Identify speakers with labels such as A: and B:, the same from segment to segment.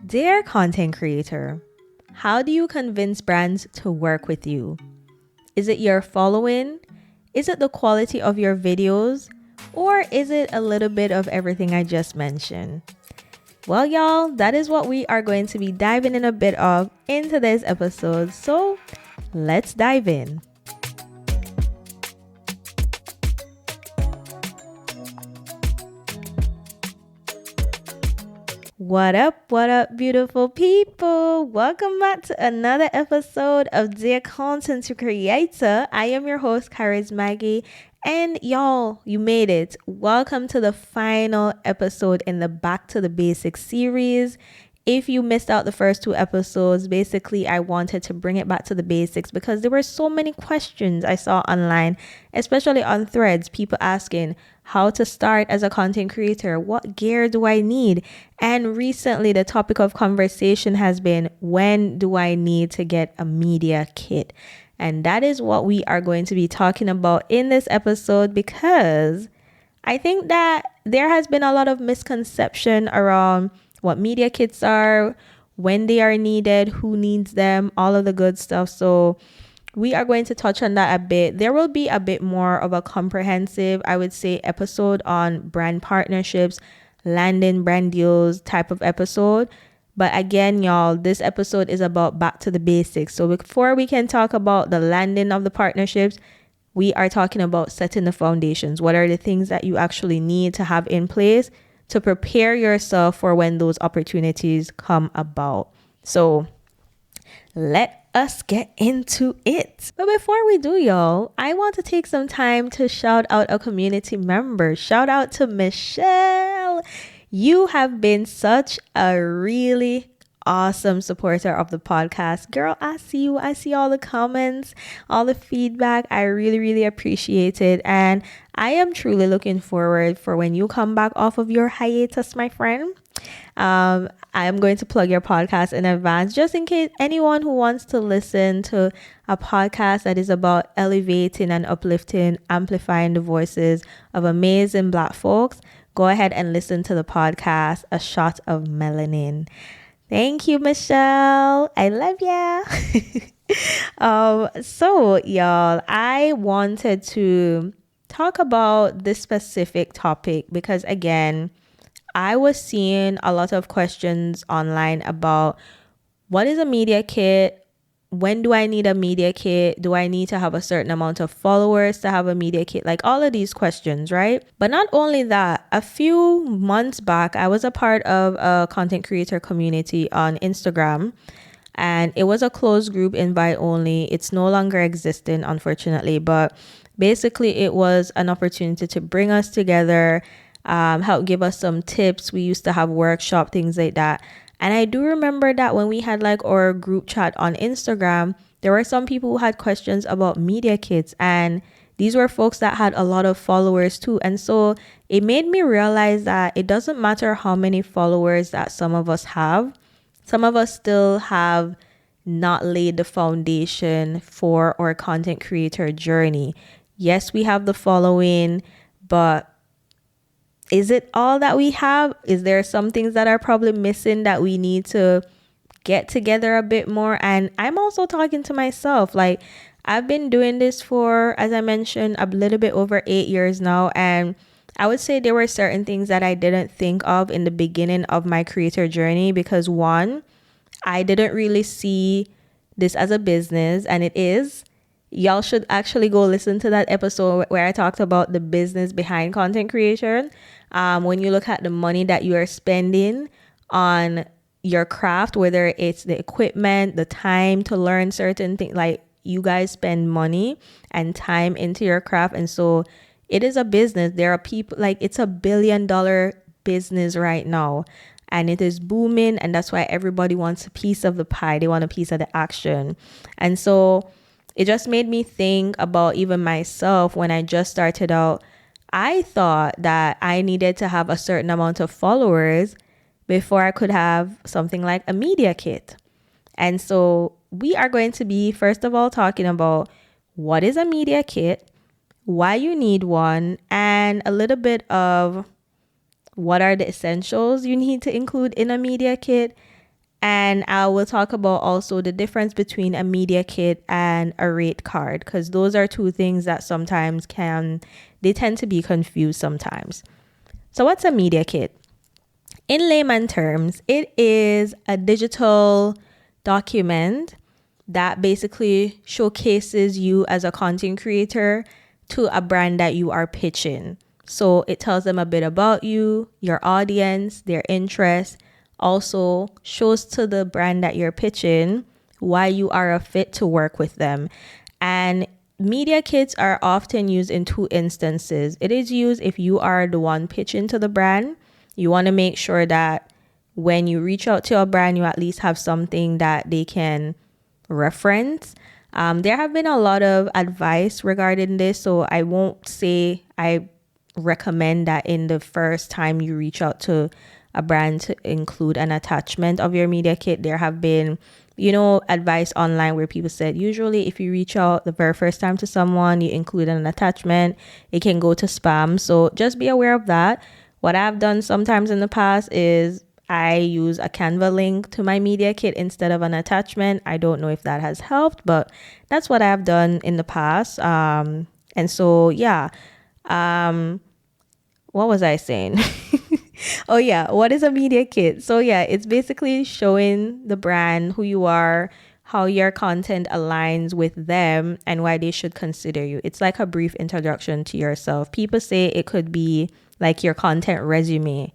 A: Dear content creator, how do you convince brands to work with you? Is it your following? Is it the quality of your videos? Or is it a little bit of everything I just mentioned? Well, y'all, that is what we are going to be diving in a bit of in today's episode. So let's dive in. What up, beautiful people? Welcome back to another episode of Dear Content Creator. I am your host, CharisMaggie, and y'all, you made it. Welcome to the final episode in the Back to the Basics series. If you missed out the first two episodes, basically I wanted to bring it back to the basics because there were so many questions I saw online, especially on threads, people asking how to start as a content creator, what gear do I need? And recently the topic of conversation has been, when do I need to get a media kit? And that is what we are going to be talking about in this episode, because I think that there has been a lot of misconception around what media kits are, when they are needed, who needs them, all of the good stuff. So we are going to touch on that a bit. There will be a bit more of a comprehensive, I would say, episode on brand partnerships, landing brand deals type of episode. But again, y'all, this episode is about back to the basics. So before we can talk about the landing of the partnerships, we are talking about setting the foundations. What are the things that you actually need to have in place to prepare yourself for when those opportunities come about? So let us get into it. But before we do, y'all, I want to take some time to shout out a community member. Shout out to Michelle. You have been such a really awesome supporter of the podcast. Girl, I see you. I see all the comments, all the feedback. I really appreciate it. And I am truly looking forward for when you come back off of your hiatus, my friend. I am going to plug your podcast in advance, just in case anyone who wants to listen to a podcast that is about elevating and uplifting, amplifying the voices of amazing Black folks. Go ahead and listen to the podcast, A Shot of Melanin. Thank you, Michelle. I love ya. So y'all, I wanted to talk about this specific topic because, again, I was seeing a lot of questions online about what is a media kit? When do I need a media kit? Do I need to have a certain amount of followers to have a media kit? Like all of these questions, right? But not only that, a few months back, I was a part of a content creator community on Instagram, and it was a closed group, invite only. It's no longer existing, unfortunately, but basically it was an opportunity to bring us together, help give us some tips. We used to have workshop, things like that. And I do remember that when we had like our group chat on Instagram, there were some people who had questions about media kits, and these were folks that had a lot of followers too. And so it made me realize that it doesn't matter how many followers that some of us have. Some of us still have not laid the foundation for our content creator journey. Yes, we have the following, but is it all that we have? Is there some things that are probably missing that we need to get together a bit more? And I'm also talking to myself. Like, I've been doing this for, as I mentioned, a little bit over 8 years now. And I would say there were certain things that I didn't think of in the beginning of my creator journey because, one, I didn't really see this as a business, and it is. Y'all should actually go listen to that episode where I talked about the business behind content creation. When you look at the money that you are spending on your craft, whether it's the equipment, the time to learn certain things, like you guys spend money and time into your craft. And so it is a business. There are people, like, it's $1 billion business right now, and it is booming. And that's why everybody wants a piece of the pie. They want a piece of the action. And so it just made me think about even myself when I just started out. I thought that I needed to have a certain amount of followers before I could have something like a media kit. And so we are going to be, first of all, talking about what is a media kit, why you need one, and a little bit of what are the essentials you need to include in a media kit, And I will talk about also the difference between a media kit and a rate card, because those are two things that sometimes they tend to be confused sometimes. So what's a media kit? In layman terms, it is a digital document that basically showcases you as a content creator to a brand that you are pitching. So it tells them a bit about you, your audience, their interests, also shows to the brand that you're pitching why you are a fit to work with them. And media kits are often used in two instances. It is used if you are the one pitching to the brand. You want to make sure that when you reach out to a brand, you at least have something that they can reference. There have been a lot of advice regarding this, so I won't say I recommend that in the first time you reach out to a brand to include an attachment of your media kit. There have been, advice online where people said usually if you reach out the very first time to someone, you include an attachment, it can go to spam. So just be aware of that. What I've done sometimes in the past is I use a Canva link to my media kit instead of an attachment. I don't know if that has helped, but that's what I've done in the past. And so, yeah. What was I saying? Oh, yeah. What is a media kit? So, yeah, it's basically showing the brand who you are, how your content aligns with them, and why they should consider you. It's like a brief introduction to yourself. People say it could be like your content resume.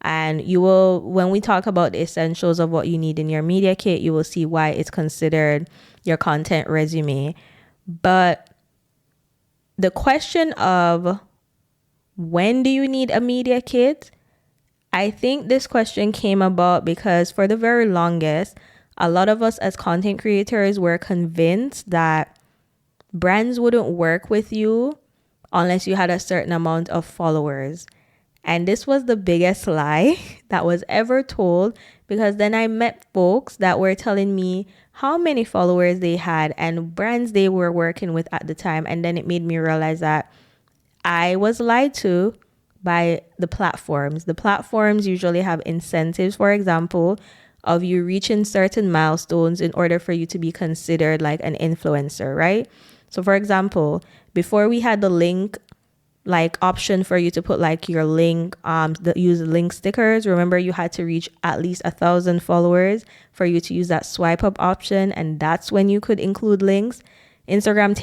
A: And when we talk about the essentials of what you need in your media kit, you will see why it's considered your content resume. But the question of when do you need a media kit? I think this question came about because for the very longest, a lot of us as content creators were convinced that brands wouldn't work with you unless you had a certain amount of followers. And this was the biggest lie that was ever told, because then I met folks that were telling me how many followers they had and brands they were working with at the time. And then it made me realize that I was lied to by the platforms. The platforms usually have incentives, for example, of you reaching certain milestones in order for you to be considered like an influencer, right? So for example, before we had the link option for you to put like your link, use link stickers. Remember, you had to reach at least 1,000 followers for you to use that swipe up option, and that's when you could include links. Instagram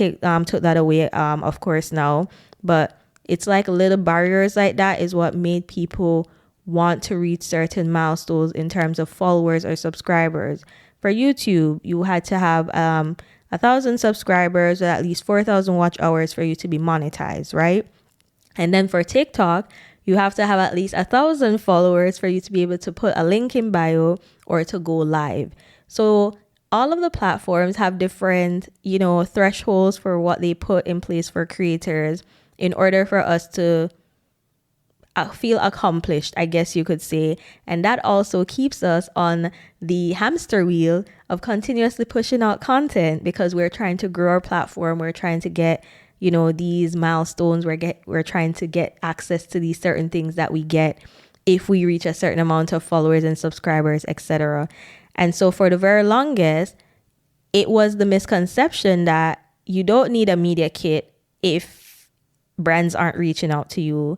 A: took that away, of course now, but it's like little barriers like that is what made people want to reach certain milestones in terms of followers or subscribers. For YouTube, you had to have 1,000 subscribers or at least 4,000 watch hours for you to be monetized, right? And then for TikTok, you have to have at least 1,000 followers for you to be able to put a link in bio or to go live. So all of the platforms have different, thresholds for what they put in place for creators in order for us to feel accomplished, I guess you could say. And that also keeps us on the hamster wheel of continuously pushing out content, because we're trying to grow our platform. We're trying to get these milestones. We're trying to get access to these certain things that we get if we reach a certain amount of followers and subscribers, etc. And so for the very longest, it was the misconception that you don't need a media kit if brands aren't reaching out to you,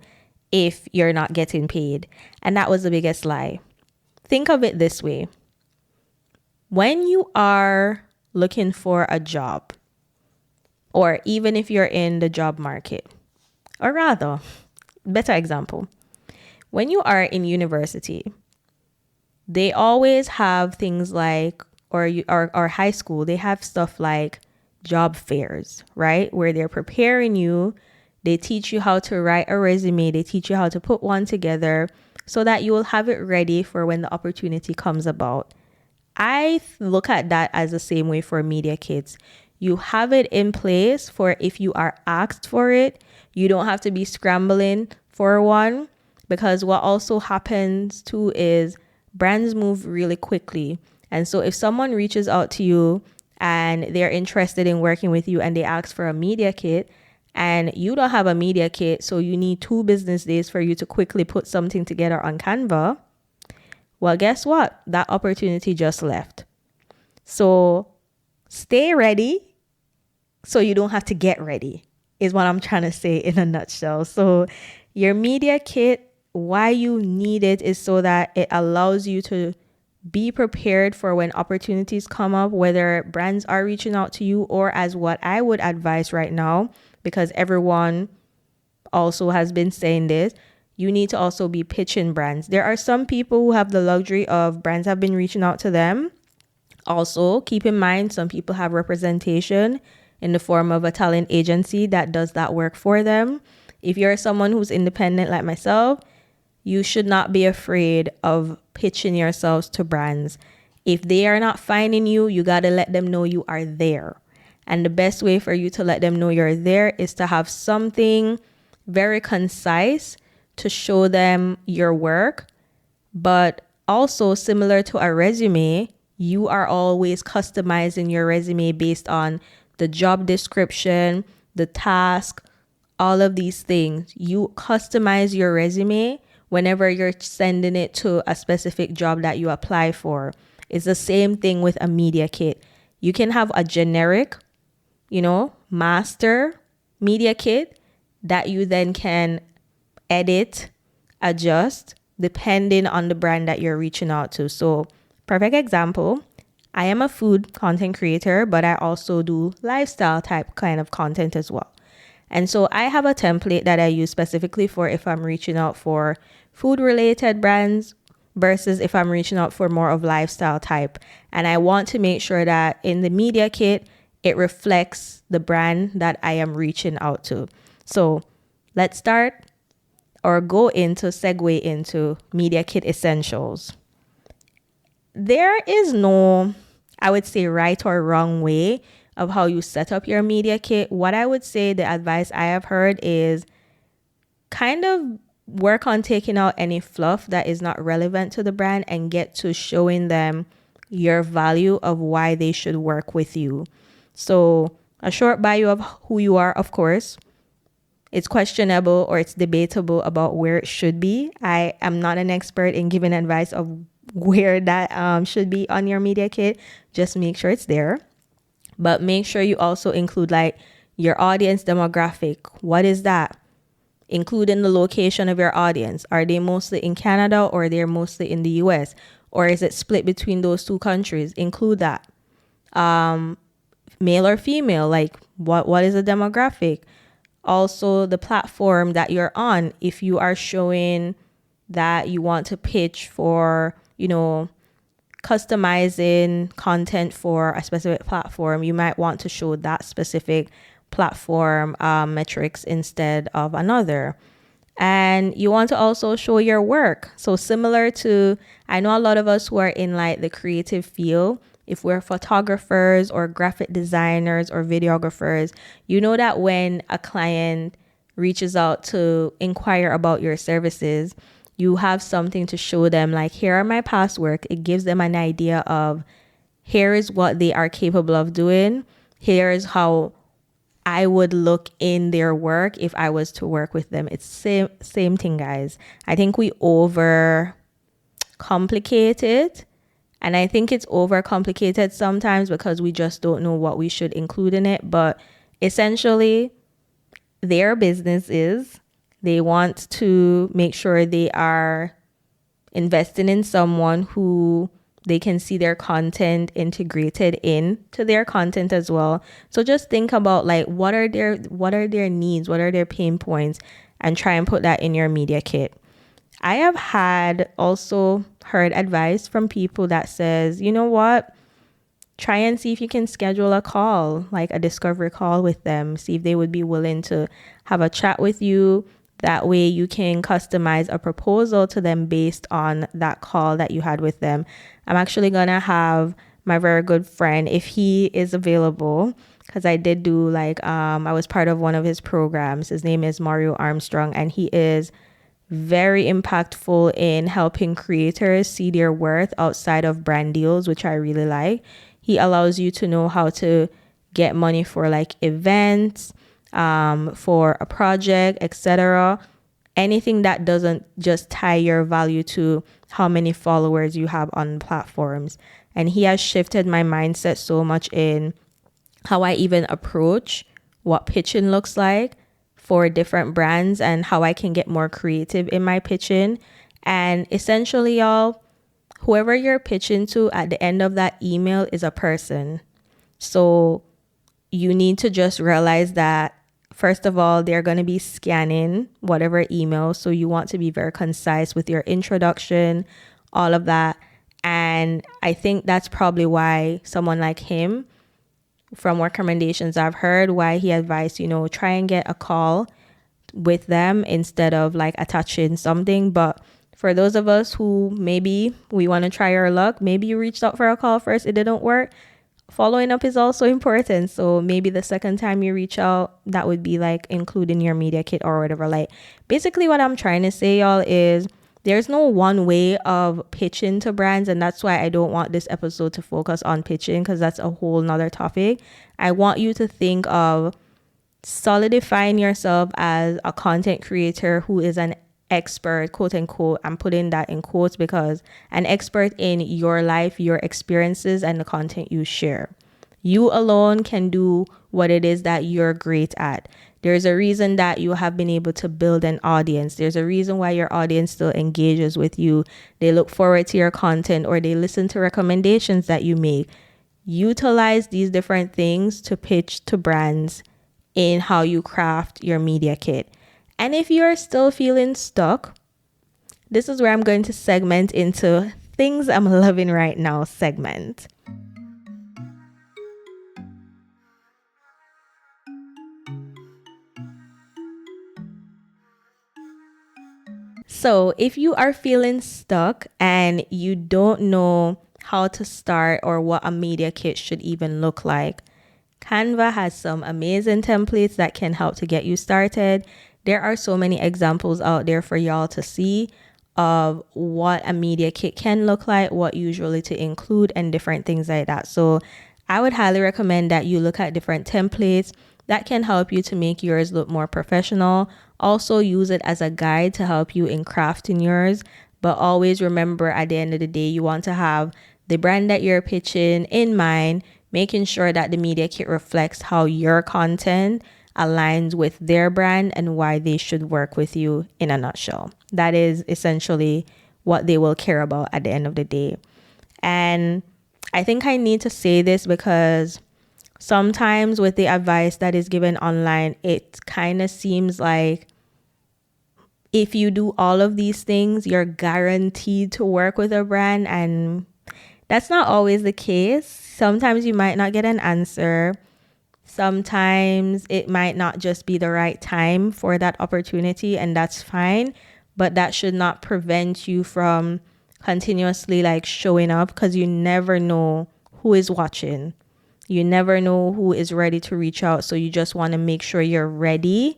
A: if you're not getting paid. And that was the biggest lie. Think of it this way. When you are looking for a job, or even if you're in the job market, or rather, better example, when you are in university, they always have things like, or high school, they have stuff like job fairs, right? Where they're preparing you. They teach you how to write a resume. They teach you how to put one together so that you will have it ready for when the opportunity comes about. I look at that as the same way for media kits. You have it in place for if you are asked for it. You don't have to be scrambling for one, because what also happens too is brands move really quickly. And so if someone reaches out to you and they're interested in working with you and they ask for a media kit and you don't have a media kit, so you need 2 business days for you to quickly put something together on Canva, Well, guess what? That opportunity just left. So stay ready so you don't have to get ready, is what I'm trying to say in a nutshell. So your media kit, why you need it is so that it allows you to be prepared for when opportunities come up, whether brands are reaching out to you, or as what I would advise right now, because everyone also has been saying this, you need to also be pitching brands. There are some people who have the luxury of brands have been reaching out to them. Also, keep in mind, some people have representation in the form of a talent agency that does that work for them. If you're someone who's independent like myself, you should not be afraid of pitching yourselves to brands. If they are not finding you, you got to let them know you are there. And the best way for you to let them know you're there is to have something very concise to show them your work. But also, similar to a resume, you are always customizing your resume based on the job description, the task, all of these things. You customize your resume whenever you're sending it to a specific job that you apply for. It's the same thing with a media kit. You can have a generic, master media kit that you then can edit, adjust, depending on the brand that you're reaching out to. So, perfect example, I am a food content creator, but I also do lifestyle type kind of content as well. And so I have a template that I use specifically for if I'm reaching out for food related brands versus if I'm reaching out for more of lifestyle type. And I want to make sure that in the media kit, it reflects the brand that I am reaching out to. So let's start or segue into media kit essentials. There is no, I would say, right or wrong way of how you set up your media kit. What I would say, the advice I have heard is kind of work on taking out any fluff that is not relevant to the brand and get to showing them your value of why they should work with you. So a short bio of who you are, of course. It's questionable or it's debatable about where it should be. I am not an expert in giving advice of where that should be on your media kit. Just make sure it's there. But make sure you also include like your audience demographic. What is that? Including the location of your audience. Are they mostly in Canada or they're mostly in the US? Or is it split between those two countries? Include that. Male or female, like what is the demographic? Also the platform that you're on. If you are showing that you want to pitch for, customizing content for a specific platform, you might want to show that specific platform metrics instead of another. And you want to also show your work. So similar to, I know a lot of us who are in like the creative field, if we're photographers or graphic designers or videographers, you know that when a client reaches out to inquire about your services, you have something to show them, like, here are my past work. It gives them an idea of, here is what they are capable of doing. Here is how I would look in their work if I was to work with them. It's same thing, guys. I think we overcomplicate it. And I think it's overcomplicated sometimes because we just don't know what we should include in it. But essentially, their business is, they want to make sure they are investing in someone who they can see their content integrated into their content as well. So just think about like what are their needs, what are their pain points, and try and put that in your media kit. I have had also heard advice from people that says, you know what? Try and see if you can schedule a call, like a discovery call with them. See if they would be willing to have a chat with you. That way you can customize a proposal to them based on that call that you had with them. I'm actually going to have my very good friend, if he is available, because I did do I was part of one of his programs. His name is Mario Armstrong, and he is very impactful in helping creators see their worth outside of brand deals, which I really like. He allows you to know how to get money for like events, for a project, etc. anything that doesn't just tie your value to how many followers you have on platforms. And he has shifted my mindset so much in how I even approach what pitching looks like for different brands and how I can get more creative in my pitching. And essentially, y'all, whoever you're pitching to at the end of that email is a person. So you need to just realize that, first of all, they're going to be scanning whatever email. So you want to be very concise with your introduction, all of that. And I think that's probably why someone like him, from recommendations I've heard, why he advised, try and get a call with them instead of like attaching something. But for those of us who maybe we want to try our luck, maybe you reached out for a call first, it didn't work. Following up is also important. So maybe the second time you reach out, that would be like including your media kit or whatever. Like basically what I'm trying to say, y'all, is there's no one way of pitching to brands. And that's why I don't want this episode to focus on pitching, because that's a whole nother topic. I want you to think of solidifying yourself as a content creator who is an expert, quote unquote. I'm putting that in quotes because an expert in your life, your experiences, and the content you share. You alone can do what it is that you're great at. There's a reason that you have been able to build an audience. There's a reason why your audience still engages with you. They look forward to your content or they listen to recommendations that you make. Utilize these different things to pitch to brands in how you craft your media kit. And if you're still feeling stuck, this is where I'm going to segment into things I'm loving right now segment. So if you are feeling stuck and you don't know how to start or what a media kit should even look like, Canva has some amazing templates that can help to get you started. There are so many examples out there for y'all to see of what a media kit can look like, what usually to include, and different things like that. So I would highly recommend that you look at different templates that can help you to make yours look more professional. Also use it as a guide to help you in crafting yours. But always remember, at the end of the day, you want to have the brand that you're pitching in mind, making sure that the media kit reflects how your content aligns with their brand and why they should work with you in a nutshell. That is essentially what they will care about at the end of the day. And I think I need to say this because sometimes with the advice that is given online, it kind of seems like if you do all of these things, you're guaranteed to work with a brand. And that's not always the case. Sometimes you might not get an answer. Sometimes it might not just be the right time for that opportunity, and that's fine. But that should not prevent you from continuously like showing up, because you never know who is watching. You never know who is ready to reach out. So you just want to make sure you're ready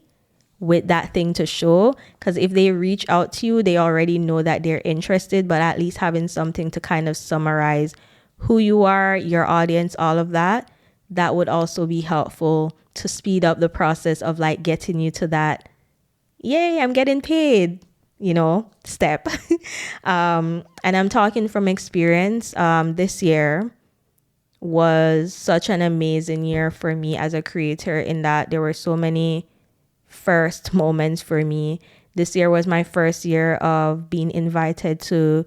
A: with that thing to show, because if they reach out to you, they already know that they're interested. But at least having something to kind of summarize who you are, your audience, all of that, that would also be helpful to speed up the process of like getting you to that, yay, I'm getting paid, step. And I'm talking from experience. This year was such an amazing year for me as a creator, in that there were so many first moments for me. This year was my first year of being invited to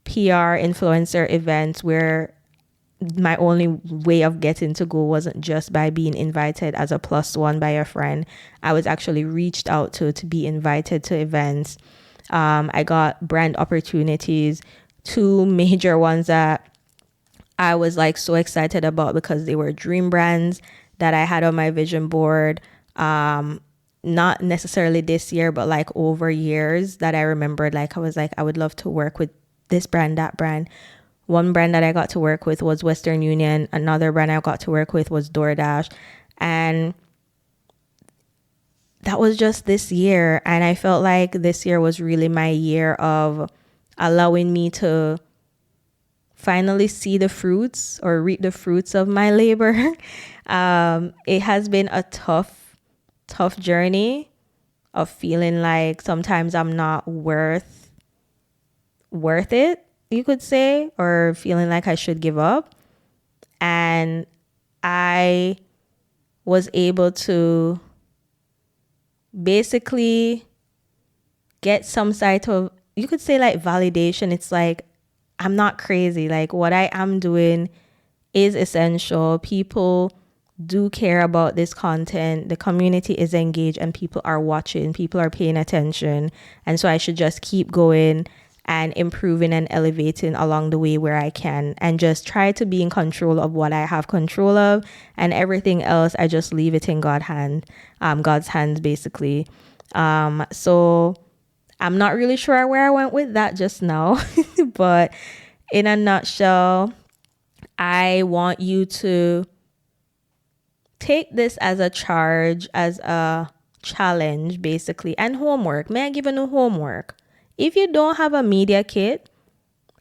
A: PR influencer events where my only way of getting to go wasn't just by being invited as a +1 by a friend. I was actually reached out to be invited to events. I got brand opportunities, 2 major ones that I was like so excited about because they were dream brands that I had on my vision board. Not necessarily this year, but like over years that I remembered, like I was like, I would love to work with this brand, that brand. One brand that I got to work with was Western Union. Another brand I got to work with was DoorDash. And that was just this year. And I felt like this year was really my year of allowing me to finally see the fruits or reap the fruits of my labor. It has been a tough journey of feeling like sometimes I'm not worth it, you could say, or feeling like I should give up. And I was able to basically get some sort of, you could say, like validation. It's like, I'm not crazy. Like, what I am doing is essential. People do care about this content. The community is engaged and people are watching, people are paying attention. And so I should just keep going and improving and elevating along the way where I can, and just try to be in control of what I have control of, and everything else I just leave it in God's hands basically. So I'm not really sure where I went with that just now, but in a nutshell, I want you to take this as a charge, as a challenge basically, and homework. May I give you homework? If you don't have a media kit,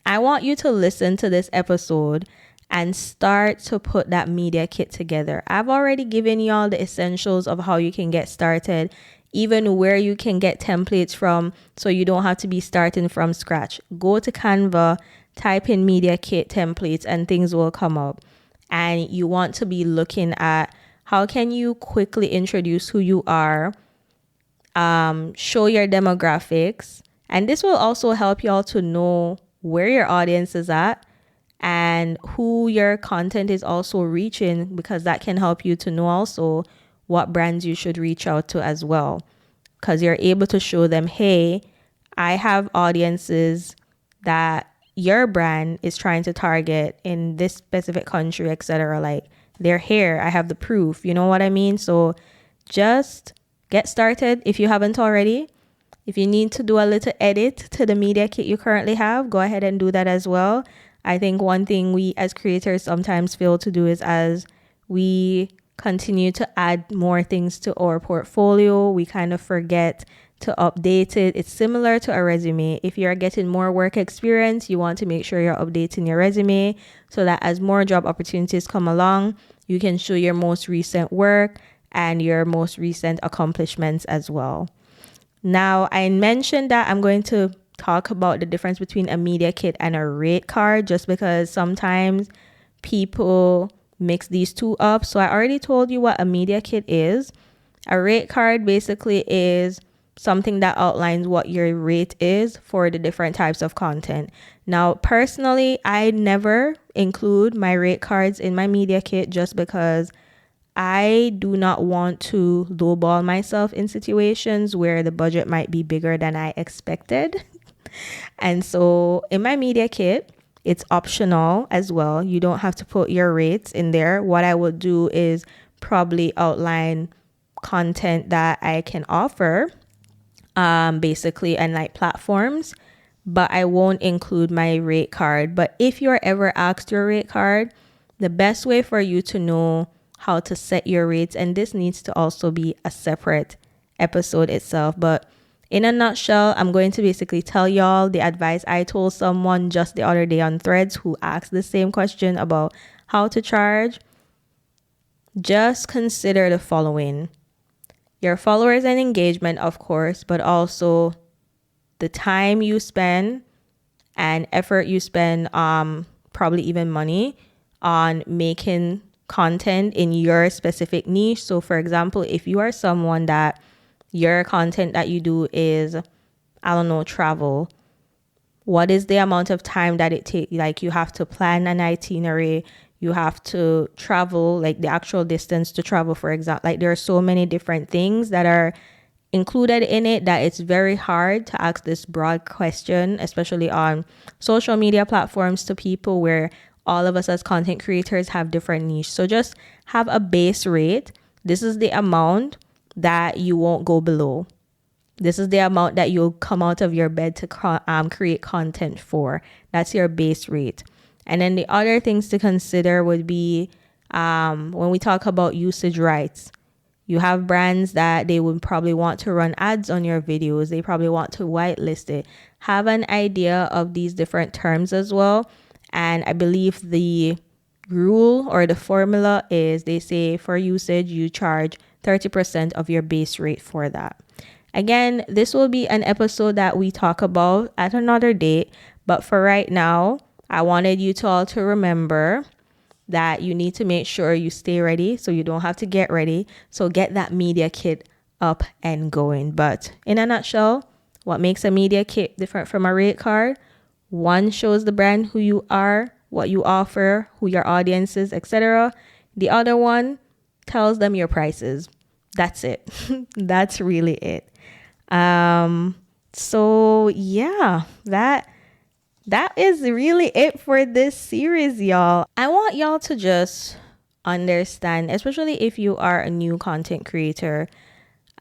A: I want you to listen to this episode and start to put that media kit together. I've already given y'all the essentials of how you can get started, even where you can get templates from, so you don't have to be starting from scratch. Go to Canva, type in media kit templates, and things will come up. And you want to be looking at how can you quickly introduce who you are, show your demographics. And this will also help y'all to know where your audience is at and who your content is also reaching, because that can help you to know also what brands you should reach out to as well. Because you're able to show them, hey, I have audiences that your brand is trying to target in this specific country, etc. Like, they're here. I have the proof. You know what I mean? So just get started if you haven't already. If you need to do a little edit to the media kit you currently have, go ahead and do that as well. I think one thing we as creators sometimes fail to do is, as we continue to add more things to our portfolio, we kind of forget to update it. It's similar to a resume. If you're getting more work experience, you want to make sure you're updating your resume so that as more job opportunities come along, you can show your most recent work and your most recent accomplishments as well. Now, I mentioned that I'm going to talk about the difference between a media kit and a rate card, just because sometimes people mix these two up. So I already told you what a media kit is. A rate card basically is something that outlines what your rate is for the different types of content. Now, personally, I never include my rate cards in my media kit just because I do not want to lowball myself in situations where the budget might be bigger than I expected. And so in my media kit, it's optional as well. You don't have to put your rates in there. What I would do is probably outline content that I can offer, basically, and like platforms, but I won't include my rate card. But if you're ever asked your rate card, the best way for you to know how to set your rates, and this needs to also be a separate episode itself, but in a nutshell, I'm going to basically tell y'all the advice I told someone just the other day on Threads who asked the same question about how to charge. Just consider the following: your followers and engagement, of course, but also the time you spend and effort you spend, probably even money, on making content in your specific niche. So for example, if you are someone that your content that you do is, I don't know, travel, what is the amount of time that it takes? Like, you have to plan an itinerary, you have to travel, like the actual distance to travel, for example. Like, there are so many different things that are included in it that it's very hard to ask this broad question, especially on social media platforms, to people where all of us as content creators have different niches. So just have a base rate. This is the amount that you won't go below. This is the amount that you'll come out of your bed to create content for. That's your base rate. And then the other things to consider would be, when we talk about usage rights, you have brands that they would probably want to run ads on your videos. They probably want to whitelist it. Have an idea of these different terms as well. And I believe the rule or the formula is, they say for usage, you charge 30% of your base rate for that. Again, this will be an episode that we talk about at another date. But for right now, I wanted you to all to remember that you need to make sure you stay ready so you don't have to get ready. So get that media kit up and going. But in a nutshell, what makes a media kit different from a rate card? One shows the brand, who you are, what you offer, who your audience is, etc. The other one tells them your prices. That's it. That's really it. So yeah, that is really it for this series, y'all. I want y'all to just understand, especially if you are a new content creator.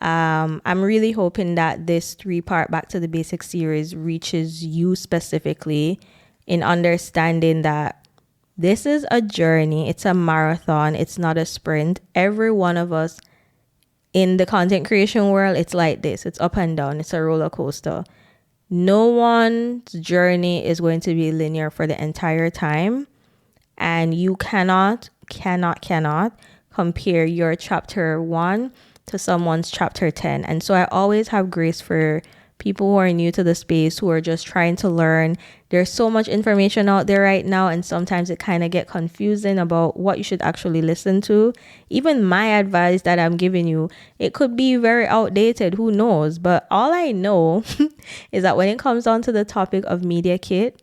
A: I'm really hoping that this 3-part Back to the Basics series reaches you specifically in understanding that this is a journey. It's a marathon. It's not a sprint. Every one of us in the content creation world, it's like this. It's up and down. It's a roller coaster. No one's journey is going to be linear for the entire time. And you cannot compare your chapter 1 to someone's chapter 10. And so I always have grace for people who are new to the space, who are just trying to learn. There's so much information out there right now, and sometimes it kind of get confusing about what you should actually listen to. Even my advice that I'm giving you, it could be very outdated, who knows? But all I know is that when it comes down to the topic of media kit,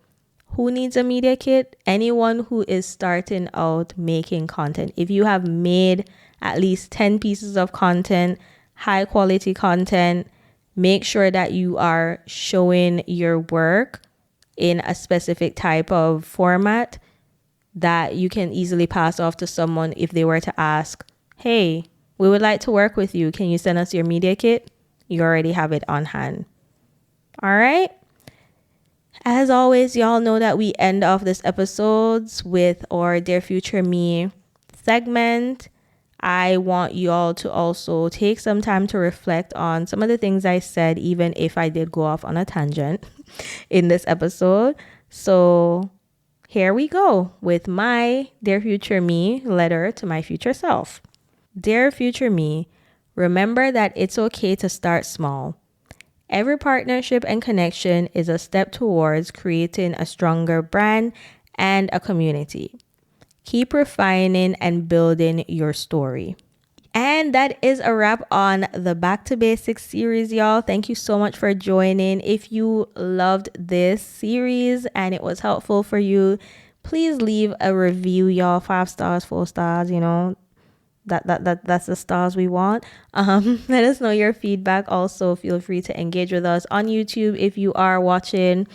A: who needs a media kit? Anyone who is starting out making content. If you have made at least 10 pieces of content, high quality content, make sure that you are showing your work in a specific type of format that you can easily pass off to someone if they were to ask, hey, we would like to work with you. Can you send us your media kit? You already have it on hand. All right. As always, y'all know that we end off this episodes with our Dear Future Me segment. I want you all to also take some time to reflect on some of the things I said, even if I did go off on a tangent in this episode. So here we go with my Dear Future Me letter to my future self. Dear Future Me, remember that it's okay to start small. Every partnership and connection is a step towards creating a stronger brand and a community. Keep refining and building your story. And that is a wrap on the Back to Basics series, y'all. Thank you so much for joining. If you loved this series and it was helpful for you, please leave a review, y'all. 5 stars, 4 stars, you know. That's the stars we want. Let us know your feedback. Also, feel free to engage with us on YouTube if you are watching.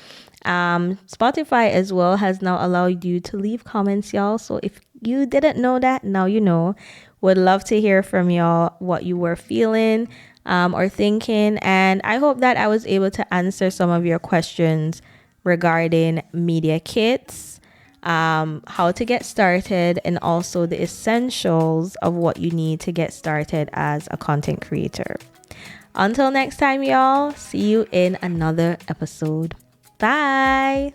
A: Spotify as well has now allowed you to leave comments, y'all. So if you didn't know that, now you know. Would love to hear from y'all what you were feeling or thinking. And I hope that I was able to answer some of your questions regarding media kits, how to get started, and also the essentials of what you need to get started as a content creator. Until next time, y'all, see you in another episode. Bye.